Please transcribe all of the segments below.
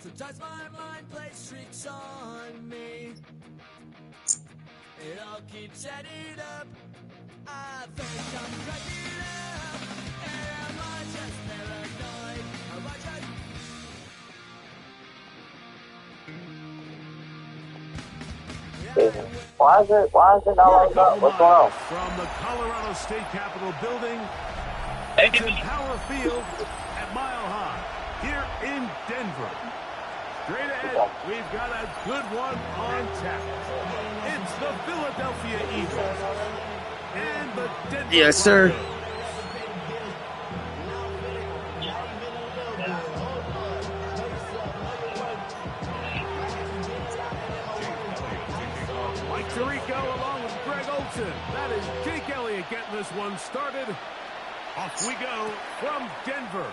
Sometimes my mind plays tricks on me. It all keeps adding up. I think I'm cracking up. Am I just paranoid? Am I just... Why is it not like that? What's going on? From the Colorado State Capitol building, it's in Power Field at Mile High here in Denver. Straight ahead, we've got a good one on tap. It's the Philadelphia Eagles and the Denver Yes, sir. Broncos. Mike Tirico along with Greg Olsen. That is Jake Elliott getting this one started. Off we go from Denver.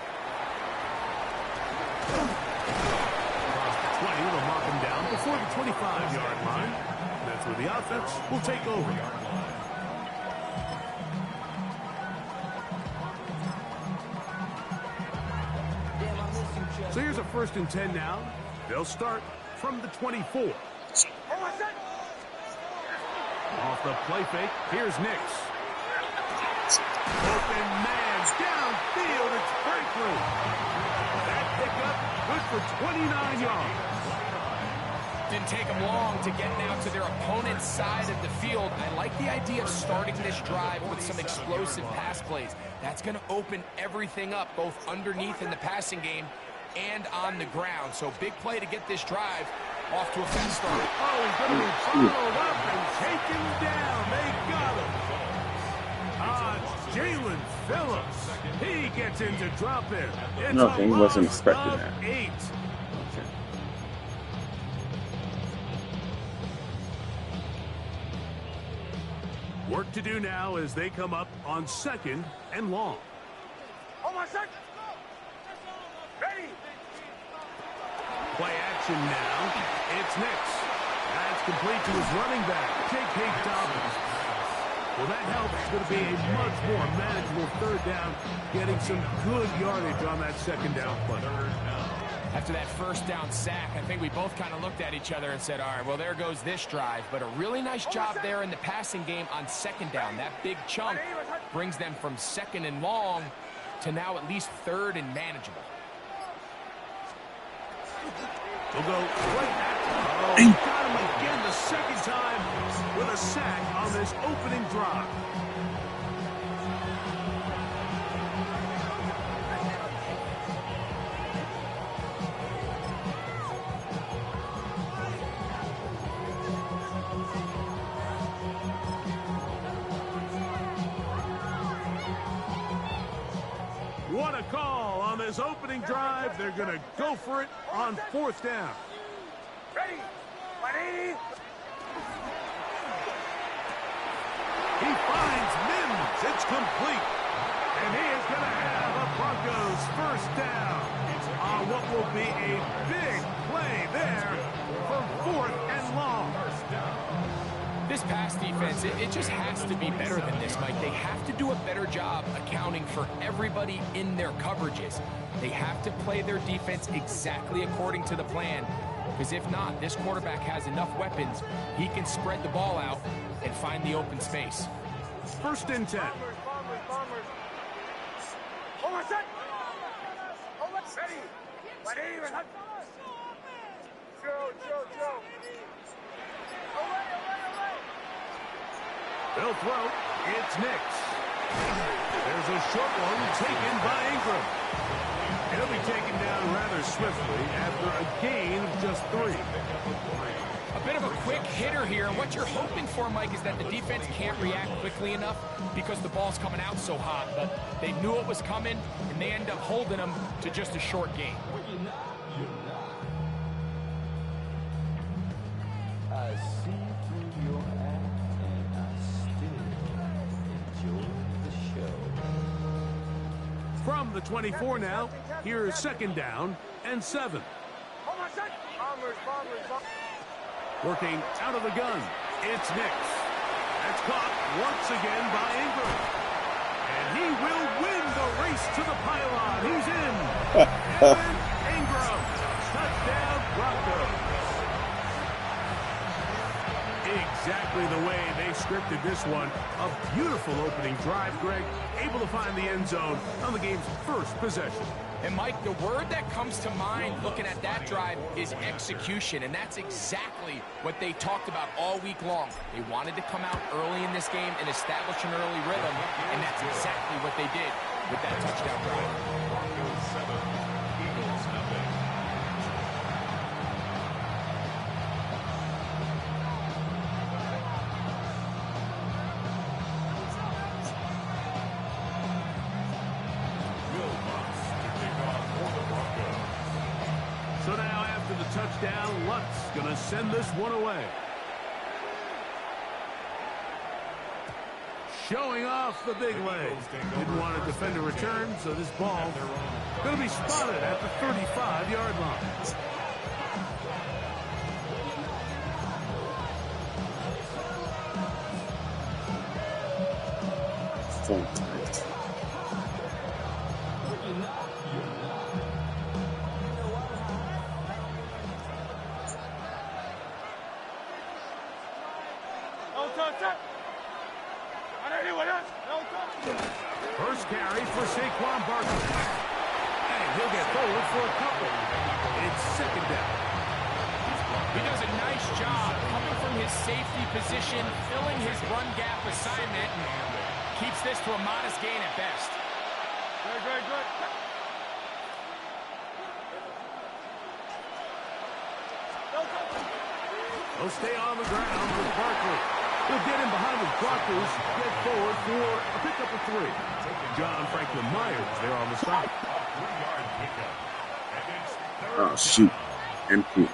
20 will mark him down before the 25-yard line. That's where the offense will take over. So here's a 1st and 10 now. They'll start from the 24. Off the play fake, here's Nix. Open man, downfield, it's Franklin. That pickup, good for 29 yards. Didn't take them long to get now to their opponent's side of the field. I like the idea of starting this drive with some explosive pass plays. That's going to open everything up, both underneath in the passing game and on the ground. So big play to get this drive off to a fast start. Oh, he's going to be followed up and taken down. They got him. Jalen Phillips. He gets into drop in. It's No, he wasn't expecting that. 8. Work to do now as they come up on 2nd and long. Ready. Play action now. It's Nix. That's complete to his running back, J.K. Dobbins. Well, that help is going to be a much more manageable 3rd down, getting some good yardage on that 2nd down play. After that 1st down sack, I think we both kind of looked at each other and said, all right, well, there goes this drive. But a really nice job there in the passing game on 2nd down. That big chunk brings them from 2nd and long to now at least 3rd and manageable. We'll go right back. Oh, got him again the 2nd time with a sack on this opening drive. What a call on this opening drive. They're going to go for it on 4th down. Ready. 180. He finds Mims. It's complete. And he is going to have a Broncos 1st down on what will be a big play there for 4th and long. This pass defense, it just has to be better than this, Mike. They have to do a better job accounting for everybody in their coverages. They have to play their defense exactly according to the plan, because if not, this quarterback has enough weapons. He can spread the ball out and find the open space. 1st and 10. Hold on, set. Ready. 180. Joe. They'll throw. It's Nix. There's a short one taken by Ingram. He'll be taken down rather swiftly after a gain of just 3. A bit of a quick hitter here. What you're hoping for, Mike, is that the defense can't react quickly enough because the ball's coming out so hot. But they knew it was coming, and they end up holding them to just a short gain. I see through your act and I still enjoy the show. From the 24 now, here's 2nd down and 7. Working out of the gun, it's Nix. That's caught once again by Ingram. And he will win the race to the pylon. He's in. Evan Ingram. Touchdown. Broncos. Exactly the way they scripted this one. A beautiful opening drive, Greg. Able to find the end zone on the game's first possession. And, Mike, the word that comes to mind looking at that drive is execution, and that's exactly what they talked about all week long. They wanted to come out early in this game and establish an early rhythm, and that's exactly what they did with that touchdown drive. Broncos 7, Eagles nothing. So now after the touchdown, Lutz going to send this one away. Showing off the big leg. Didn't want to defend a return, so this ball going to be spotted at the 35-yard line. Full tight. First carry for Saquon Barkley. And he'll get forward for a couple. It's second down. He does a nice job coming from his safety position, filling his run gap assignment, and keeps this to a modest gain at best. Good. He'll stay on the ground with Barkley. He'll get in behind his blockers, get forward for a pickup of 3. John Franklin Myers there on the stop. Oh, shoot. Empty.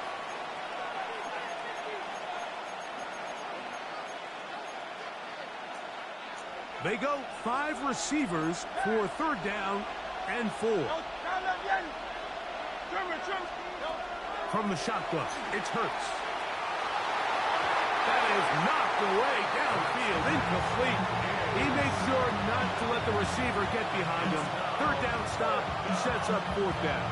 They go 5 receivers for third down and 4. From the shotgun, it's Hurts. That is knocked away downfield, incomplete. He makes sure not to let the receiver get behind him. Third down stop, he sets up 4th down.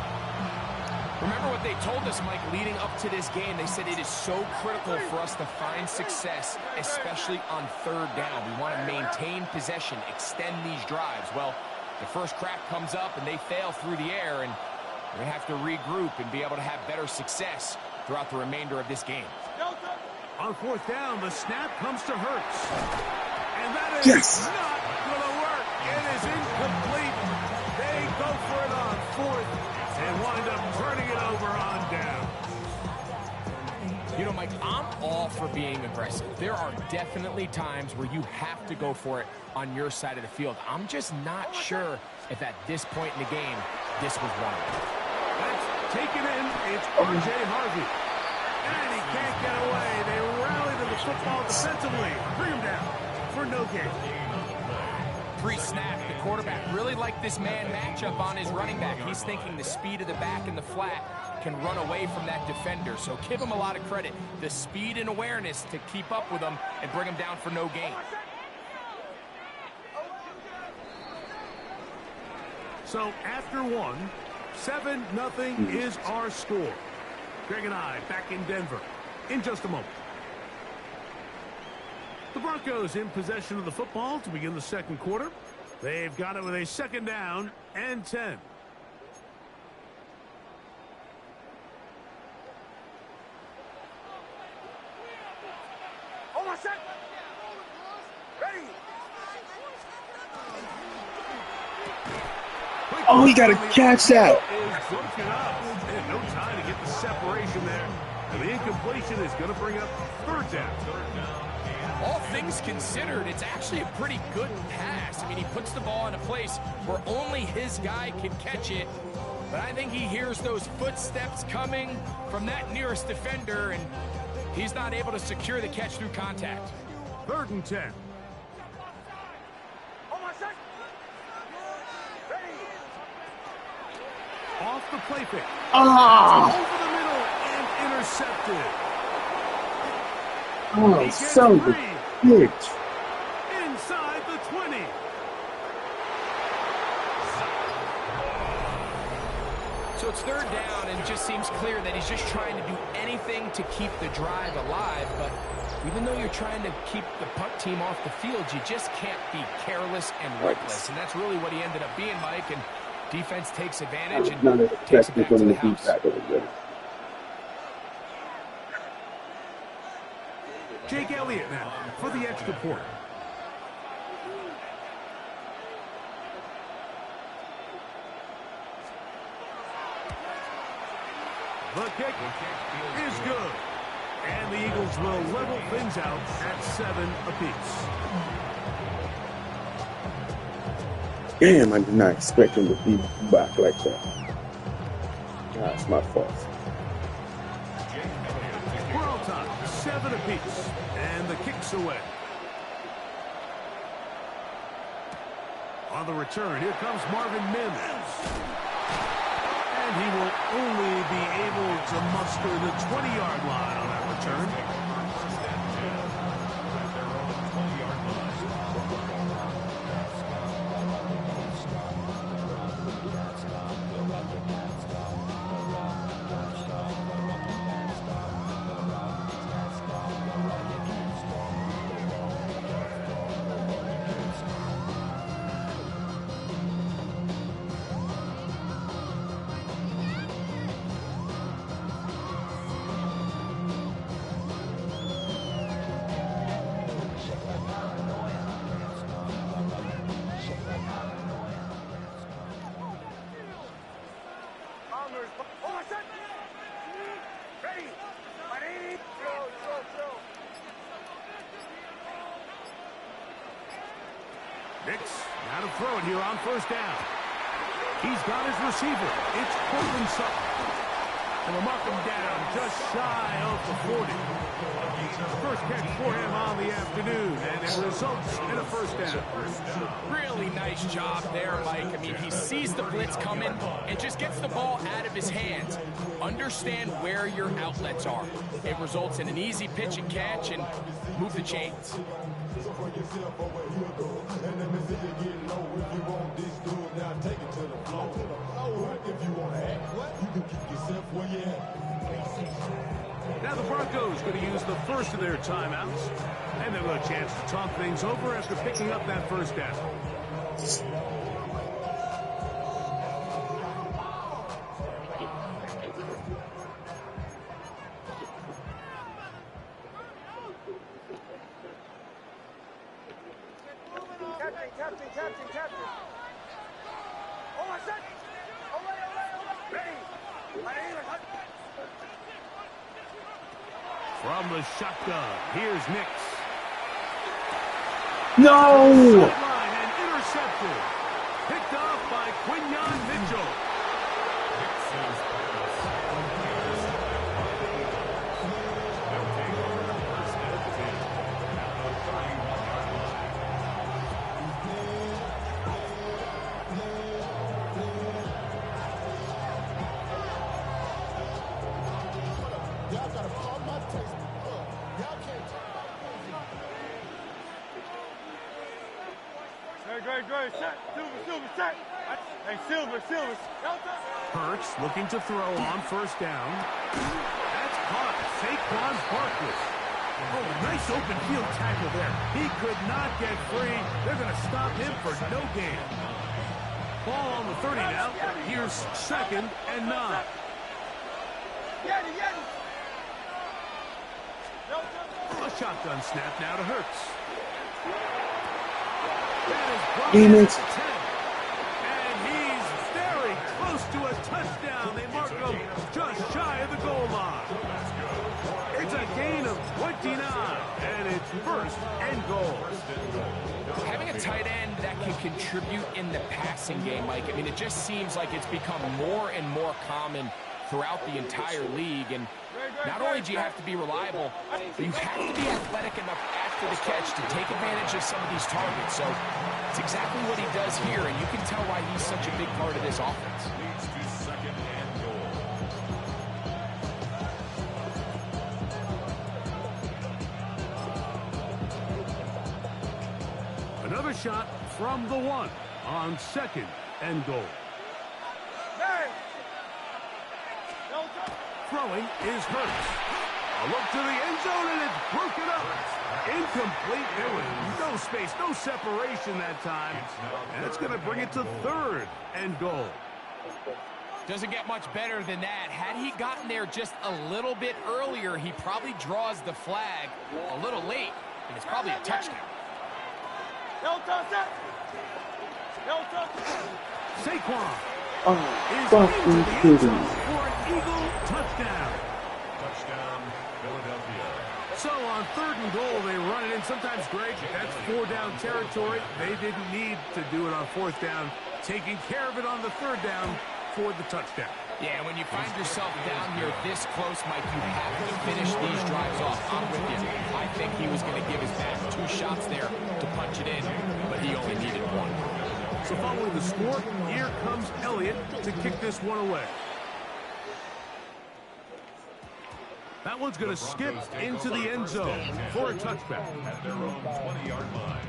Remember what they told us, Mike, leading up to this game. They said it is so critical for us to find success, especially on third down. We want to maintain possession, extend these drives. Well, the first crack comes up and they fail through the air, and we have to regroup and be able to have better success throughout the remainder of this game. On 4th down, the snap comes to Hurts. And that is not going to work. It is incomplete. They go for it on 4th and wind up turning it over on down. You know, Mike, I'm all for being aggressive. There are definitely times where you have to go for it on your side of the field. I'm just not sure if at this point in the game, this was one of them. That's taken in. It's R.J. Harvey. And he can't get away. They rally to the football defensively. Bring him down for no gain. Pre-snap, the quarterback really liked this man matchup on his running back. He's thinking the speed of the back in the flat can run away from that defender. So give him a lot of credit. The speed and awareness to keep up with him and bring him down for no gain. So after 1, 7-0 is our score. Greg and I back in Denver in just a moment. The Broncos in possession of the football to begin the second quarter. They've got it with a 2nd down and 10. Almost set. Ready. Oh, he got to catch that. Is broken up. They had no time to get the separation there. And the incompletion is going to bring up 3rd down. All things considered, it's actually a pretty good pass. I mean, he puts the ball in a place where only his guy can catch it. But I think he hears those footsteps coming from that nearest defender, and he's not able to secure the catch through contact. 3rd and 10. Almost set. Ready. Off the play pick. Ah! Over the middle and intercepted. Oh, son of a bitch. Inside the 20. So It's third down, and it just seems clear that he's just trying to do anything to keep the drive alive. But even though you're trying to keep the punt team off the field, you just can't be careless and reckless. And that's really what he ended up being, Mike. And defense takes advantage and takes it back to the house. Jake Elliott now for the extra point. The kick is good. And the Eagles will level things out at 7 apiece. Damn, I did not expect him to be back like that. That's my fault. We're on top, 7 apiece. And the kick's away. On the return, here comes Marvin Mims. And he will only be able to muster the 20-yard line on that return. Now to throw it here on first down. He's got his receiver. It's Courtland Sutton. And they'll mark him down just shy of the 40. First catch for him on the afternoon, and it results in a first down. Really nice job there, Mike. I mean, he sees the blitz coming and just gets the ball out of his hands. Understand where your outlets are. It results in an easy pitch and catch and move the chains. Now the Broncos going to use the first of their timeouts, and they'll have a chance to talk things over after picking up that first down. Captain. Oh, I said. From the shotgun, here's Nix. No! Sideline and intercepted. Picked off by Quinyon Mitchell. Great. Silver, set. Hey, Silver. Hurts looking to throw on first down. That's caught. Saquon Barkley. Oh, nice open field tackle there. He could not get free. They're going to stop him for no gain. Ball on the 30 now. Here's 2nd and 9. A shotgun snap now to Hurts. Damn it. And he's very close to a touchdown. They mark him just shy of the goal line. It's a gain of 29, and it's 1st and goal. Having a tight end that can contribute in the passing game, Mike, I mean, it just seems like it's become more and more common throughout the entire league. And not only do you have to be reliable, but you have to be athletic enough after the catch to take advantage of some of these targets. So it's exactly what he does here, and you can tell why he's such a big part of this offense. Leads to 2nd and goal. Another shot from the 1 on 2nd and goal. Throwing is Hurts. A look to the end zone, and it's broken up. Incomplete. There was no space, no separation that time. And it's going to bring it to third and goal. Doesn't get much better than that. Had he gotten there just a little bit earlier, he probably draws the flag a little late, and it's probably a touchdown. Saquon is fucking into the end kidding zone me. for an Eagle touchdown. Touchdown, Philadelphia. So on third and goal, they run it in. Sometimes, Greg, that's four-down territory. They didn't need to do it on fourth down. Taking care of it on the third down for the touchdown. Yeah, when you find yourself down here this close, Mike, you have to finish these drives off. I'm with you. I think he was going to give his back 2 shots there to punch it in, but he only needed 1. So following the score, here comes Elliott to kick this one away. That one's going to skip into the end zone for a touchback. At their own 20-yard line.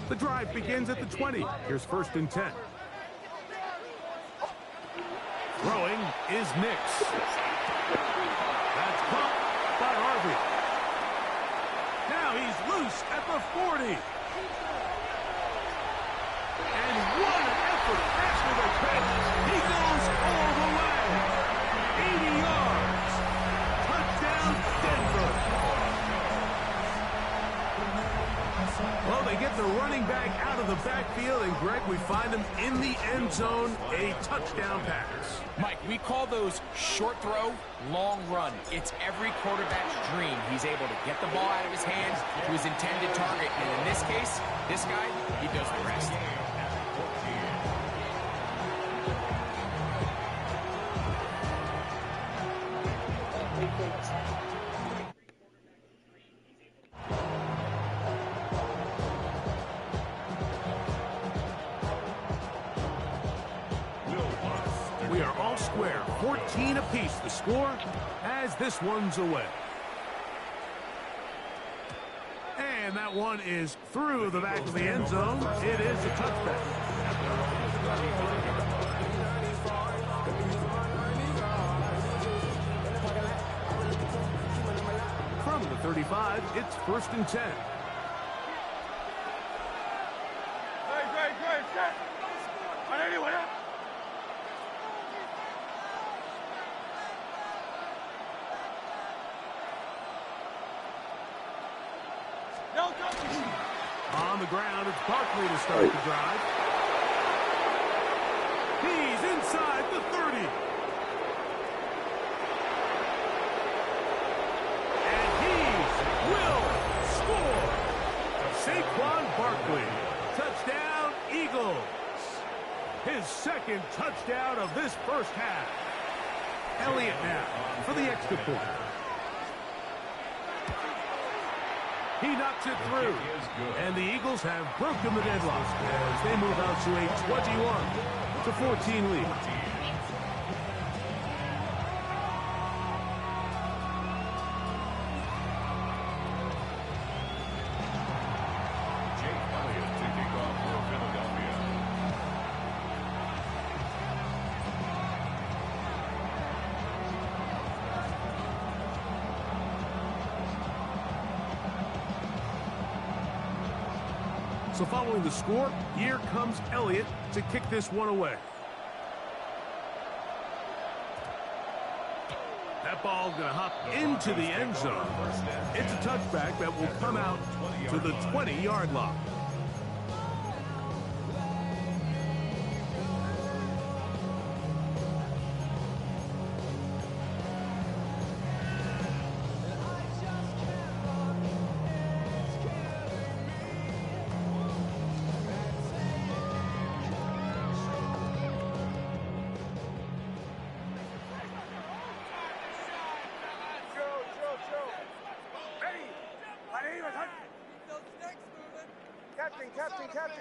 The drive begins at the 20. Here's 1st and 10. Throwing is Nix. That's caught by Harvey. Now he's loose at the 40. And what an effort after the catch. He goes all the way. 80 yards. Touchdown, Denver. Well, they get the running back out of the backfield, and Greg, we find him in the end zone, a touchdown pass. Mike, we call those short throw, long run. It's every quarterback's dream. He's able to get the ball out of his hands to his intended target, and in this case, this guy, he does the rest. We are all square, 14 apiece the score as this one's away. And that one is through the back of the end zone. It is a touchback. From the 35, it's 1st and 10. Great, set. On anyone else? On the ground, it's Barkley to start the drive. He's inside the 30. And he will score. Saquon Barkley. Touchdown, Eagles. His 2nd touchdown of this first half. Elliott now for the extra point. He knocks it through. And the Eagles have broken the deadlock as they move out to a 21-14 lead. Jake Elliott to kick off for Philadelphia. So following the score, here comes Elliott to kick this one away. That ball's going to hop into the end zone. It's a touchback that will come out to the 20-yard line.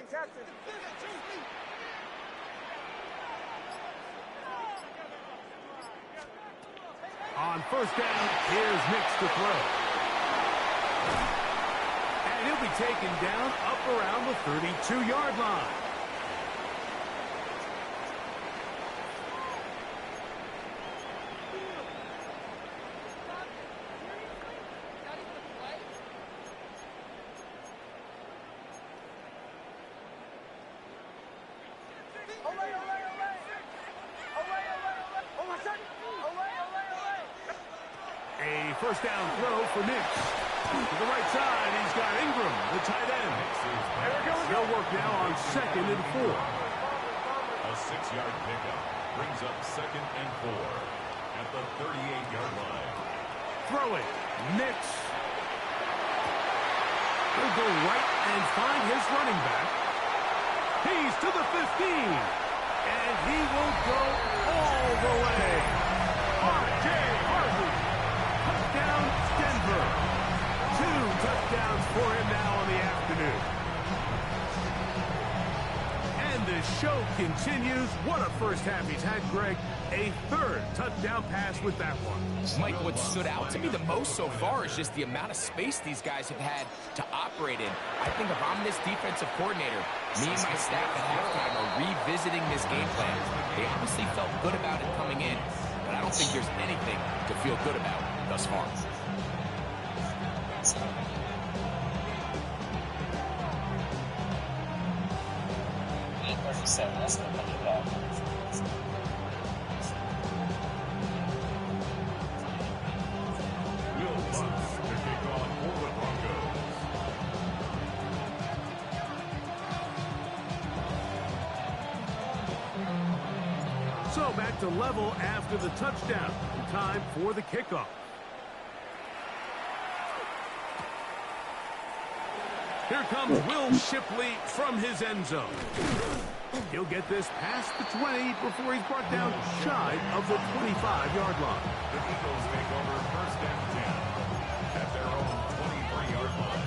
Captain. On 1st down, here's Nix to throw. And he'll be taken down up around the 32-yard line. first down throw for Nix. To the right side, he's got Ingram, the tight end. They'll work now on 2nd and 4. A 6-yard pickup brings up 2nd and 4 at the 38-yard line. Throwing, Nix. He'll go right and find his running back. He's to the 15. And he will go all the way. R.J. Harvey. Touchdown, Denver. 2 touchdowns for him now in the afternoon. And the show continues. What a first half he's had, Greg. A 3rd touchdown pass with that one. Mike, what stood out to me the most so far is just the amount of space these guys have had to operate in. I think if I'm this defensive coordinator, me and my staff at halftime are revisiting this game plan. They obviously felt good about it coming in, but I don't think there's anything to feel good about thus far. Will Lutz to kick off for the Broncos. So back to level after the touchdown. Time for the kickoff. Here comes Will Shipley from his end zone. He'll get this past the 20 before he's brought down shy of the 25-yard line. The Eagles take over 1st and 10 at their own 23-yard line.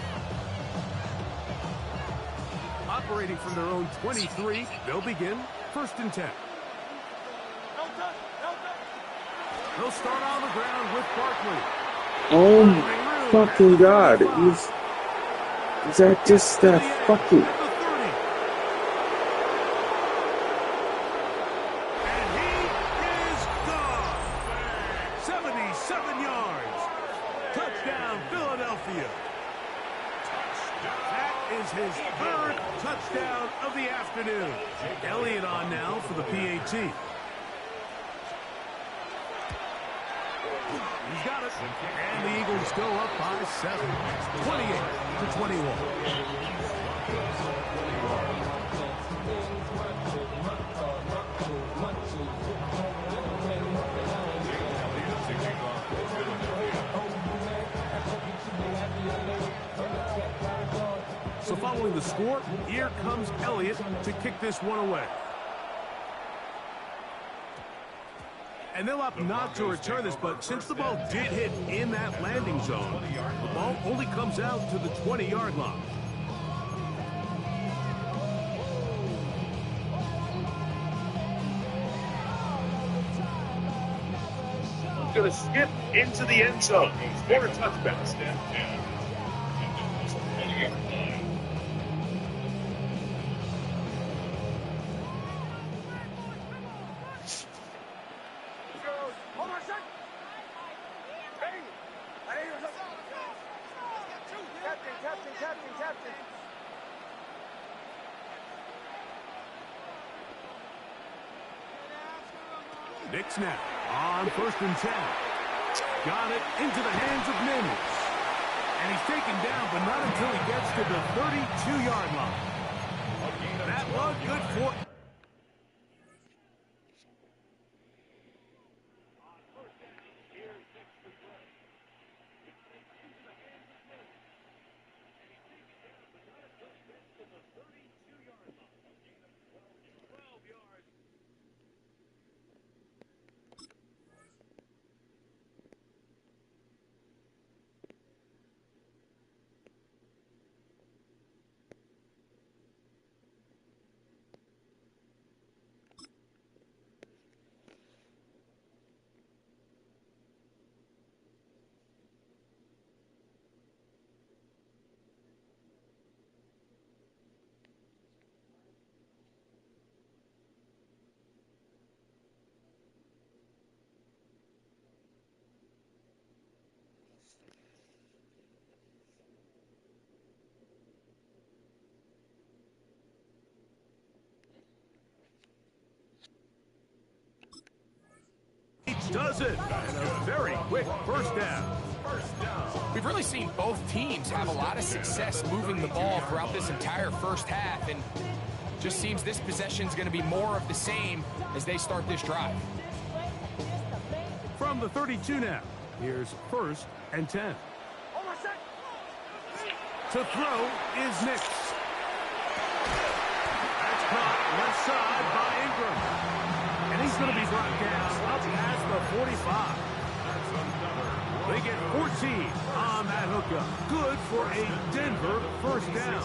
Operating from their own 23, they'll begin 1st and 10. They'll start on the ground with Barkley. Oh my fucking God. Is that just that fucking... And he is gone. 77 yards. Touchdown, Philadelphia. That is his 3rd touchdown of the afternoon. Elliott on now for the PAT. He's got it. And the Eagles go up by 7. 28-21. So following the score, here comes Elliott to kick this one away. And they'll opt not to return this, but since the ball did hit in that landing zone, the ball only comes out to the 20-yard line. He's going to skip into the end zone for a touchback. Nix now on 1st and 10. Got it into the hands of Mims. And he's taken down, but not until he gets to the 32-yard line. That was good for... Does it, and a very quick first down. first down. We've really seen both teams have a lot of success moving the ball throughout this entire first half, and just seems this possession is going to be more of the same as they start this drive. From the 32 now, here's 1st and 10. To throw is Nix. That's caught left side by Ingram. And he's going to be brought down up past the 45. They get 14 on that hookup. Good for a Denver first down.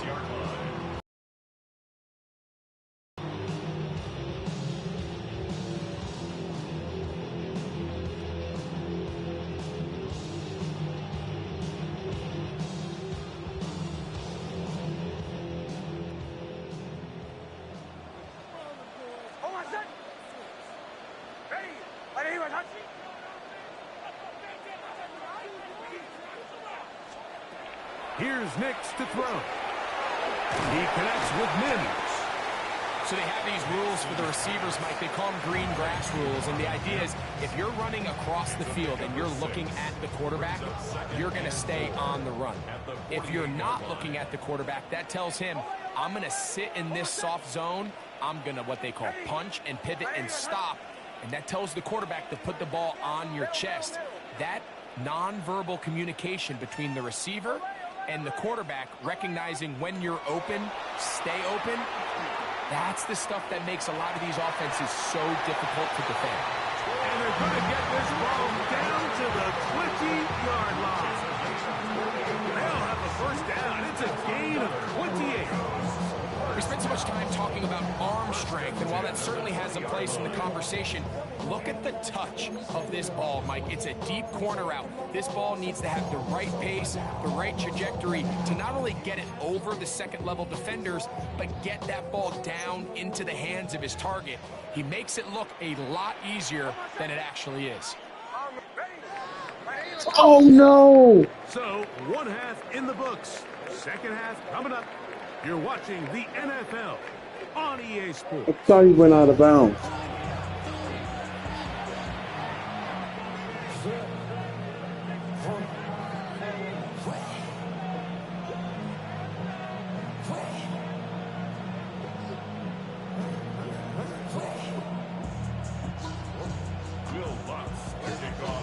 Here's Nix to throw. He connects with Mims. So they have these rules for the receivers, Mike. They call them green grass rules. And the idea is if you're running across the field and you're looking at the quarterback, you're going to stay on the run. If you're not looking at the quarterback, that tells him, I'm going to sit in this soft zone. I'm going to what they call punch and pivot and stop. And that tells the quarterback to put the ball on your chest. That nonverbal communication between the receiver and the quarterback, recognizing when you're open, stay open, that's the stuff that makes a lot of these offenses so difficult to defend. And they're going to get this ball down to the 20-yard line. They'll have a first down. It's a gain of 28. We spent so much time talking about arm strength, and while that certainly has a place in the conversation, look at the touch of this ball, Mike. It's a deep corner route. This ball needs to have the right pace, the right trajectory to not only get it over the second-level defenders, but get that ball down into the hands of his target. He makes it look a lot easier than it actually is. Oh, no! So, one half in the books. Second half coming up. You're watching the NFL on EA Sports. I thought he went out of bounds.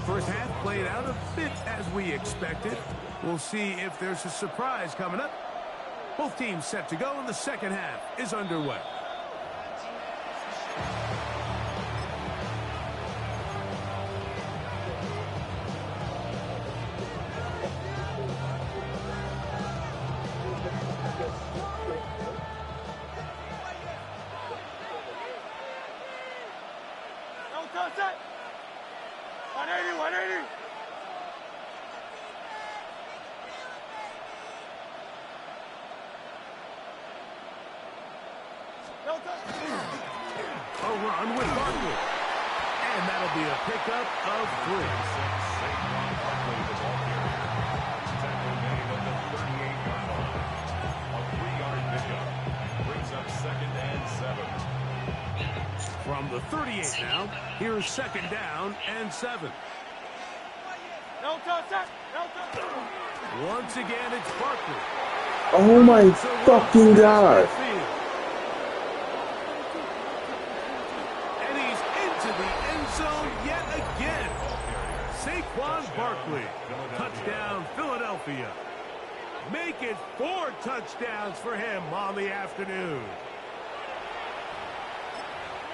First half played out a bit as we expected. We'll see if there's a surprise coming up. Both teams set to go, and the second half is underway. Don't touch it! 180, 180! A run with Barkley. And that'll be a pickup of 3. Saquon Barkley, the ball carrier. Tackle made at the 38-yard line. A 3-yard pickup. Brings up 2nd and 7. From the 38 now, here's 2nd down and 7. No touch it! No touch it! Once again, it's Barkley. Oh, my fucking God. Zone yet again. Saquon Barkley. Touchdown, Philadelphia. Make it 4 touchdowns for him on the afternoon.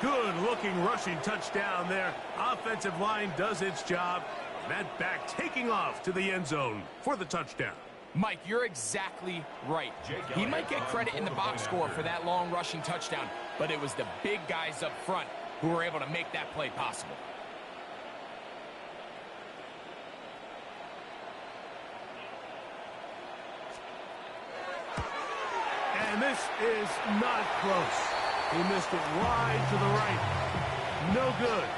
Good-looking rushing touchdown there. Offensive line does its job. That back taking off to the end zone for the touchdown. Mike, you're exactly right. He might get credit in the box score for that long rushing touchdown, but it was the big guys up front who were able to make that play possible. And this is not close. He missed it wide to the right. No good.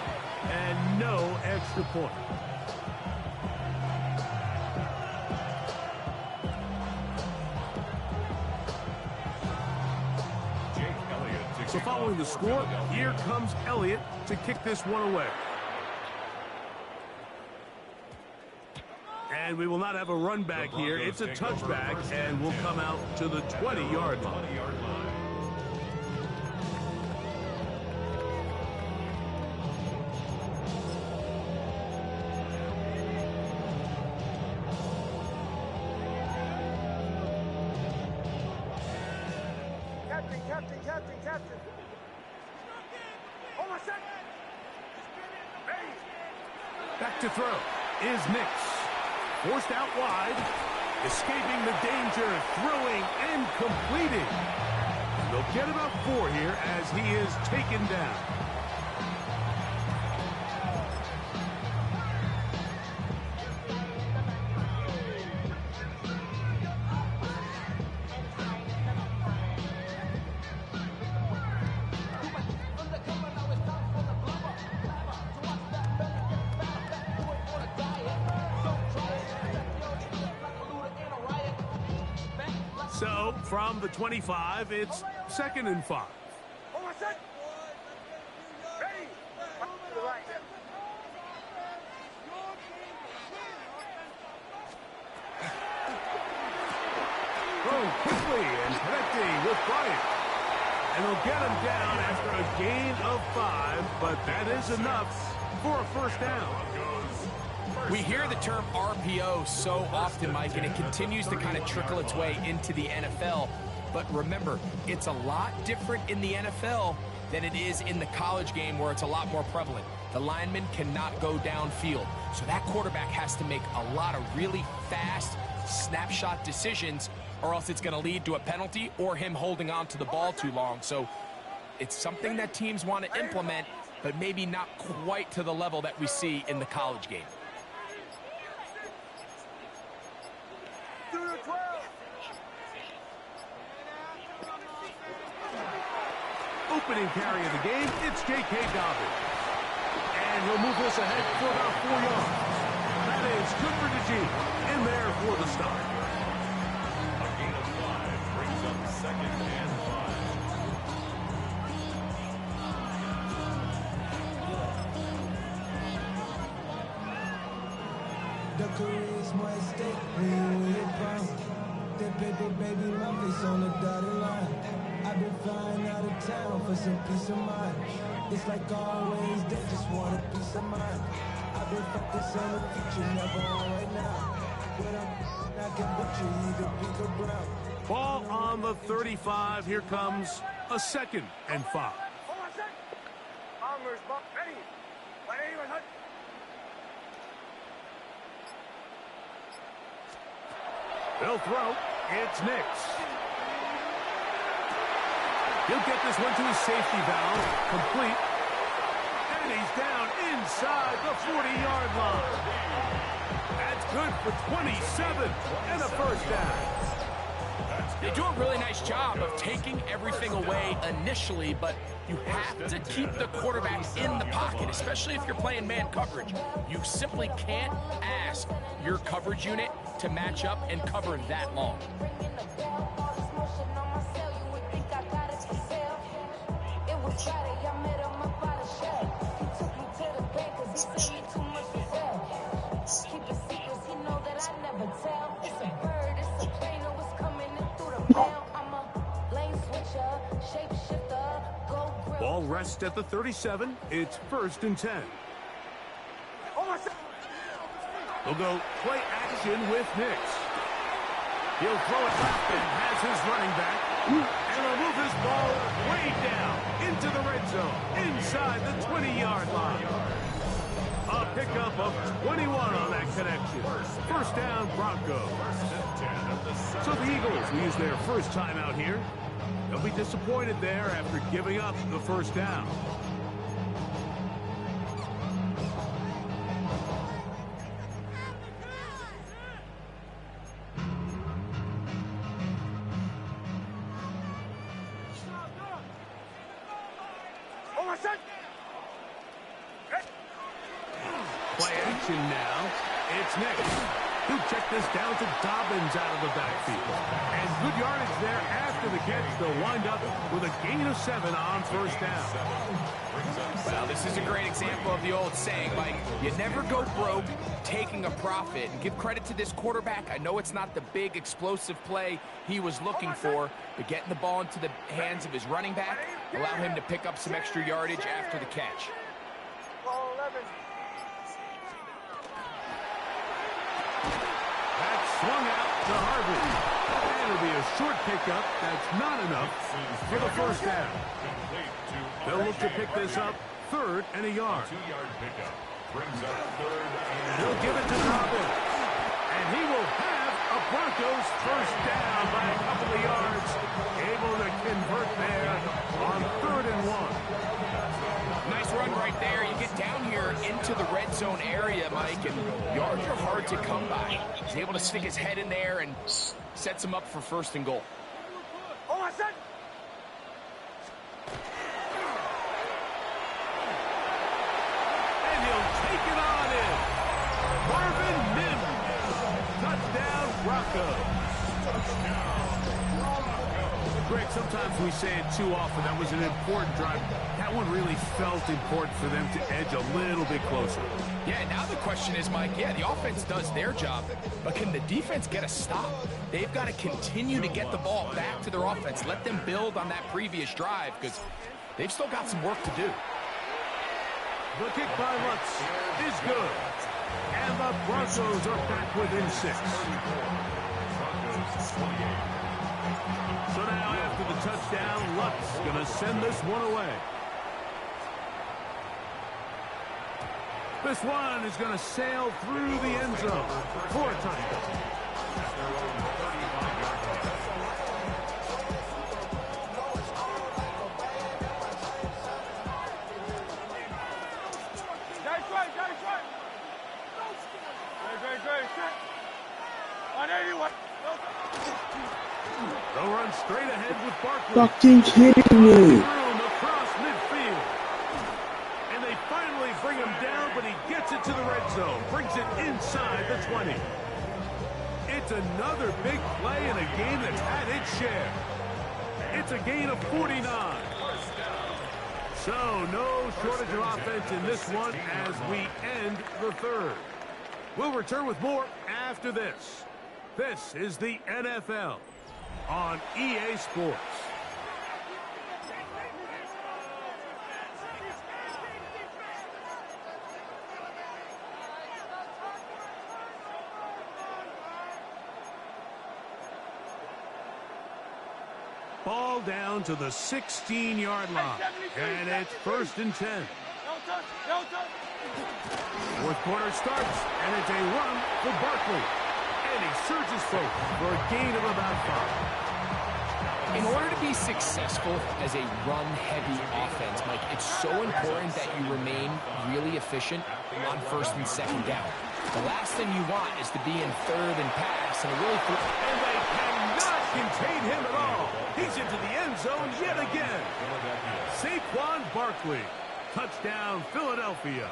And no extra point. So following the score, here comes Elliott to kick this one away. And we will not have a run back here. It's a touchback, and we'll come out to the 20-yard line. Captain. Hold on a second. Back to throw is Nix. Forced out wide. Escaping the danger. Throwing and completing. They'll get about 4 here as he is taken down. So, from the 25, it's 2nd and 5. Hold on a second. Ready. To the right. Thrown quickly and connecting with Bryant. And they'll get him down after a gain of 5, but that is enough for a first down. We hear the term RPO so often, Mike, and it continues to kind of trickle its way into the NFL. But remember, it's a lot different in the NFL than it is in the college game where it's a lot more prevalent. The lineman cannot go downfield. So that quarterback has to make a lot of really fast snapshot decisions, or else it's going to lead to a penalty or him holding on to the ball too long. So it's something that teams want to implement, but maybe not quite to the level that we see in the college game. Opening carry of the game, it's J.K. Dobbins. And he'll move this ahead for about 4 yards. That is good for Najee. In there for the start. A gain of 5 brings up 2nd and 5. The career is more at stake when you win your prime. That paper, baby, my face on the dotted line. I've been flying out of town for some peace of mind. It's like always, they just want a peace of mind. I've been focused on the future, never on right now. But I can put you either pink or brown. Ball on the 35. Here comes a 2nd and 5. Hold on a second. Armor's ball. Ready. They'll throw. It's Nix. He'll get this one to his safety valve. Complete. And he's down inside the 40-yard line. That's good for 27 and a first down. They do a really nice job of taking everything away initially, but you have to keep the quarterback in the pocket, especially if you're playing man coverage. You simply can't ask your coverage unit to match up and cover that long. Ball rests at the 37. It's 1st and 10. They'll go play action with Nix. He'll throw it left and has his running back. And he'll move his ball way down into the red zone, inside the 20-yard line. A pickup of 21 on that connection. First down, Broncos. So the Eagles will use their first time out here. They'll be disappointed there after giving up the first down. Play action now. It's Nix. He'll check this down to Dobbins out of the backfield. And good yardage there after the catch. They'll wind up with a gain of 7 on first down. Well, this is a great example of the old saying, Mike, you never go broke taking a profit. And give credit to this quarterback. I know it's not the big explosive play he was looking for, but getting the ball into the hands of his running back allow him to pick up some extra yardage after the catch. That's swung out to Harvey. And it'll be a short pickup. That's not enough for the first down. They'll look to pick this up 3rd and a yard. 2-yard pickup. Brings up 3rd and He'll give it to Dobbins. And he will have a Broncos first down by a couple of yards. Able to convert there on 3rd and 1. Nice run right there. You get down here into the red zone area, Mike, and yards are hard to come by. He's able to stick his head in there and sets him up for 1st and goal. And he'll take it on in. Marvin Mims. Touchdown, Broncos. Greg, sometimes we say it too often. That was an important drive. That one really felt important for them to edge a little bit closer. Yeah, now the question is, Mike, the offense does their job, but can the defense get a stop? They've got to continue to get the ball back to their offense. Let them build on that previous drive because they've still got some work to do. The kick by Lutz is good. And the Broncos are back within 6. So now after the touchdown, Lutz going to send this one away. This one is going to sail through the end zone for a touchdown. They'll run straight ahead with Barkley. Fucking kidding me. Across midfield. And they finally bring him down, but he gets it to the red zone. Brings it inside the 20. It's another big play in a game that's had its share. It's a gain of 49. So no shortage of offense in this one as we end the 3rd. We'll return with more after this. This is the NFL on EA Sports. Ball down to the 16-yard line, and it's 1st and 10. Fourth quarter starts, and it's a run for Barkley. And he surges forward for a gain of about 5. In order to be successful as a run-heavy offense, Mike, it's so important that you remain really efficient on 1st and 2nd down. The last thing you want is to be in 3rd and pass, and really... And they cannot contain him at all. He's into the end zone yet again. Saquon Barkley. Touchdown, Philadelphia.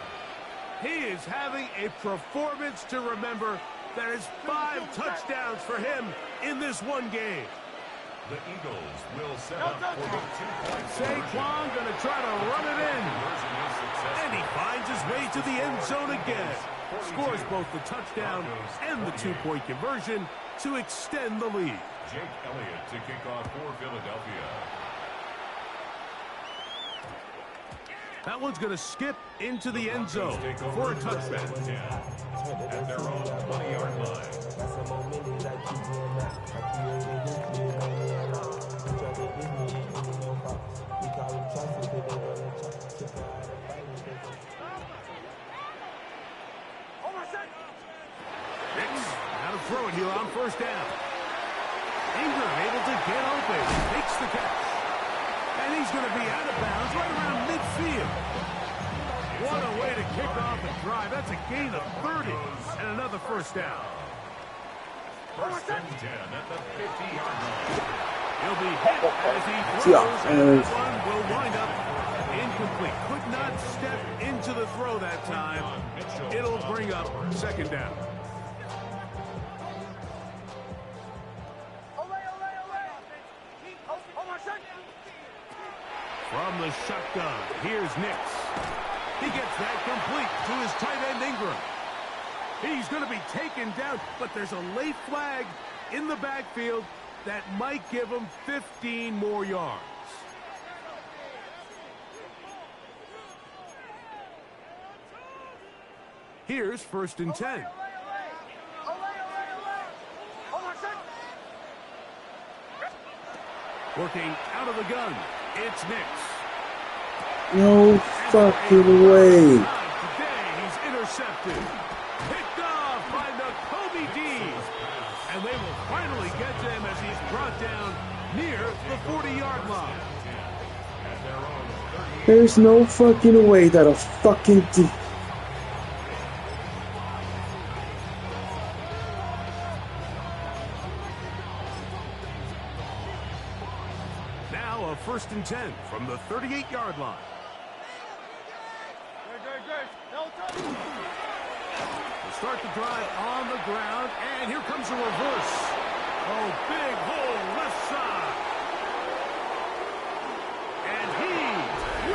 He is having a performance to remember. There is 5 touchdowns for him in this one game. The Eagles will set up for the 2-point. Saquon going to try to run it in. And he finds his way to the end zone again. Scores both the touchdown and the 2-point conversion to extend the lead. Jake Elliott to kick off for Philadelphia. That one's going to skip into the end zone for a touchback. At their own 20-yard line. Now to throw it here on 1st down. Ingram able to get open. Takes the catch. And he's going to be out of bounds right around midfield. What a way to kick off a drive. That's a gain of 30 and another 1st down. 1st and 10 at the 50-yard line. He'll be hit as he throws, and this one will wind up incomplete. Could not step into the throw that time. It'll bring up 2nd down. From the shotgun, here's Nix. He gets that complete to his tight end Ingram. He's going to be taken down, but there's a late flag in the backfield that might give him 15 more yards. Here's 1st and 10. Working out of the gun, it's Nix. No fucking way. Today he's intercepted. Picked off by Nakobe Dean. And they will finally get to him as he's brought down near the 40-yard line. There's no fucking way that a fucking Now a 1st and 10 from the 38-yard line. We'll start the drive on the ground, and here comes a reverse. Oh, big hole left side. And he's